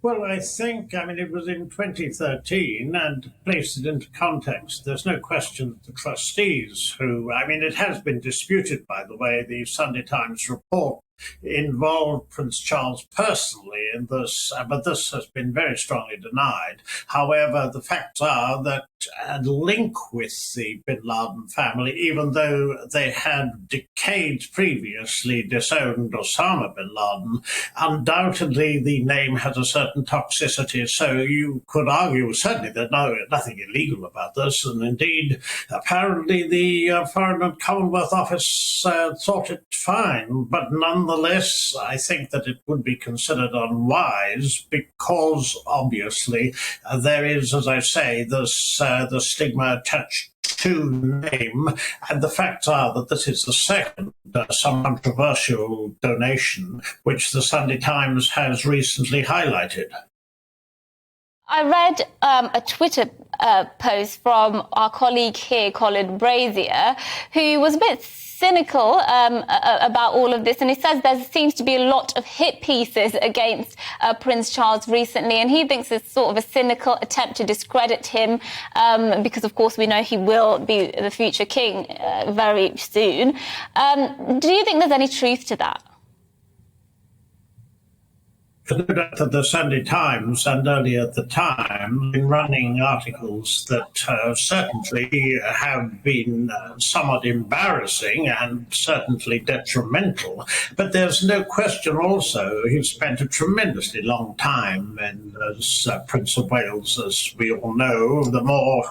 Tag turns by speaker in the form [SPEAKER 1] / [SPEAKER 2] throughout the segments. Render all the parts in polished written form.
[SPEAKER 1] Well, I mean, it was in 2013, and to place it into context, there's no question that the trustees, who, I mean, it has been disputed, by the way, the Sunday Times report involved Prince Charles personally in this, but this has been very strongly denied. However, the facts are that a link with the Bin Laden family, even though they had decades previously disowned Osama bin Laden, undoubtedly the name has a certain toxicity. So you could argue certainly there's nothing illegal about this, and indeed, apparently the Foreign and Commonwealth Office thought it fine, but nonetheless, I think that it would be considered unwise because obviously there is, as I say, this the stigma attached to name, and the facts are that this is the second some controversial donation which the Sunday Times has recently highlighted.
[SPEAKER 2] I read a Twitter post from our colleague here, Colin Brazier, who was a bit cynical about all of this, and he says there seems to be a lot of hit pieces against Prince Charles recently, and he thinks it's sort of a cynical attempt to discredit him because, of course, we know he will be the future king very soon. Do you think there's any truth to that?
[SPEAKER 1] No doubt that the Sunday Times and earlier the Times been running articles that certainly have been somewhat embarrassing and certainly detrimental. But there's no question also he spent a tremendously long time as Prince of Wales, as we all know. The more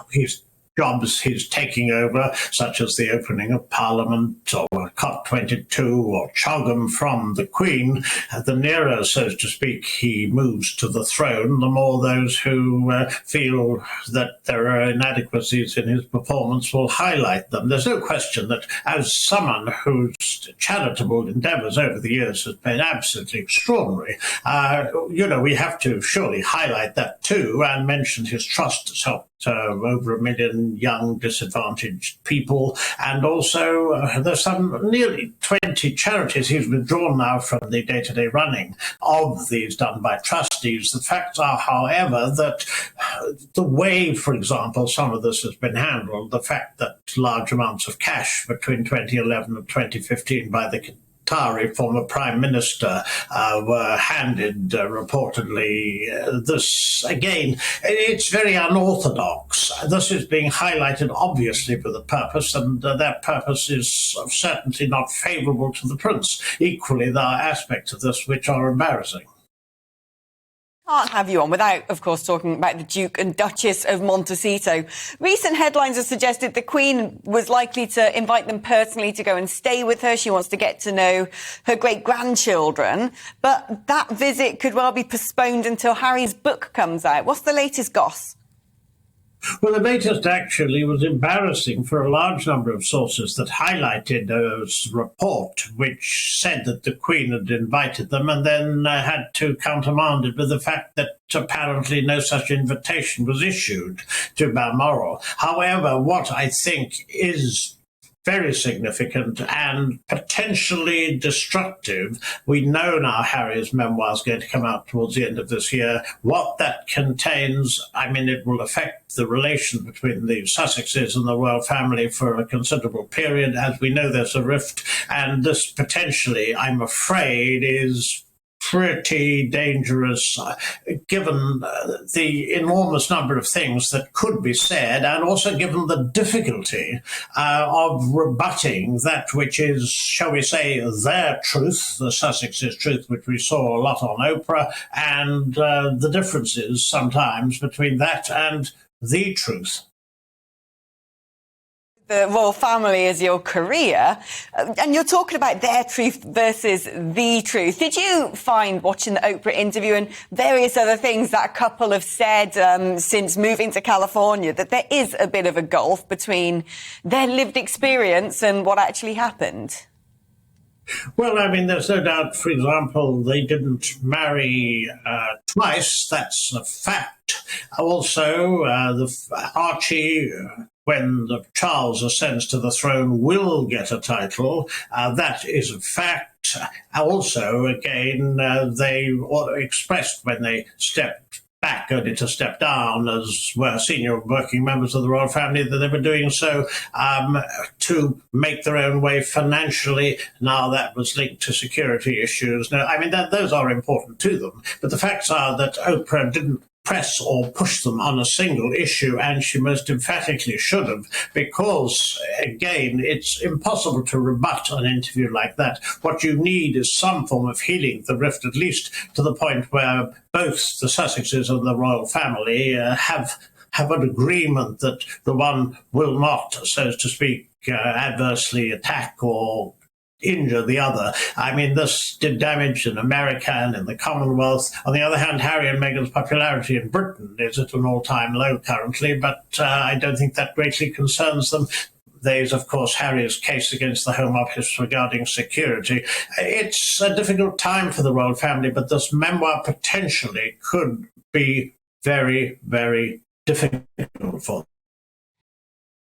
[SPEAKER 1] jobs he's taking over, such as the opening of Parliament or COP22 or Chogham from the Queen, the nearer, so to speak, he moves to the throne, the more those who feel that there are inadequacies in his performance will highlight them. There's no question that as someone whose charitable endeavours over the years has been absolutely extraordinary, we have to surely highlight that too and mention his trust has helped over 1 million young disadvantaged people, and also there's some nearly 20 charities he's withdrawn now from the day-to-day running of these done by trustees. The facts are, however, that the way, for example, some of this has been handled, the fact that large amounts of cash between 2011 and 2015 by the Qatari former Prime Minister were handed reportedly. This, again, it's very unorthodox. This is being highlighted obviously with a purpose, and that purpose is certainly not favourable to the Prince. Equally, there are aspects of this which are embarrassing.
[SPEAKER 3] Can't have you on without, of course, talking about the Duke and Duchess of Montecito. Recent headlines have suggested the Queen was likely to invite them personally to go and stay with her. She wants to get to know her great-grandchildren. But that visit could well be postponed until Harry's book comes out. What's the latest goss?
[SPEAKER 1] Well, the latest actually was embarrassing for a large number of sources that highlighted a report which said that the Queen had invited them and then had to countermand it with the fact that apparently no such invitation was issued to Balmoral. However, what I think is very significant and potentially destructive. We know now Harry's memoir is going to come out towards the end of this year. What that contains, I mean, it will affect the relation between the Sussexes and the royal family for a considerable period. As we know, there's a rift, and this potentially, I'm afraid, is pretty dangerous given the enormous number of things that could be said, and also given the difficulty of rebutting that which is, shall we say, their truth, the Sussexes' truth, which we saw a lot on Oprah, and the differences sometimes between that and the truth.
[SPEAKER 3] The royal family as your career, and you're talking about their truth versus the truth. Did you find, watching the Oprah interview and various other things that a couple have said since moving to California, that there is a bit of a gulf between their lived experience and what actually happened?
[SPEAKER 1] Well, I mean, there's no doubt, for example, they didn't marry twice. That's a fact. Also, Archie when Charles ascends to the throne, will get a title. That is a fact. Also, again, they expressed when they stepped back, only to step down, as were senior working members of the royal family, that they were doing so to make their own way financially. Now that was linked to security issues. Now, I mean, those are important to them. But the facts are that Oprah didn't press or push them on a single issue, and she most emphatically should have, because, again, it's impossible to rebut an interview like that. What you need is some form of healing the rift, at least to the point where both the Sussexes and the royal family have an agreement that the one will not, so to speak, adversely attack or injure the other. I mean, this did damage in America and in the Commonwealth. On the other hand, Harry and Meghan's popularity in Britain is at an all-time low currently, but I don't think that greatly concerns them. There's, of course, Harry's case against the Home Office regarding security. It's a difficult time for the royal family, but this memoir potentially could be very, very difficult for them.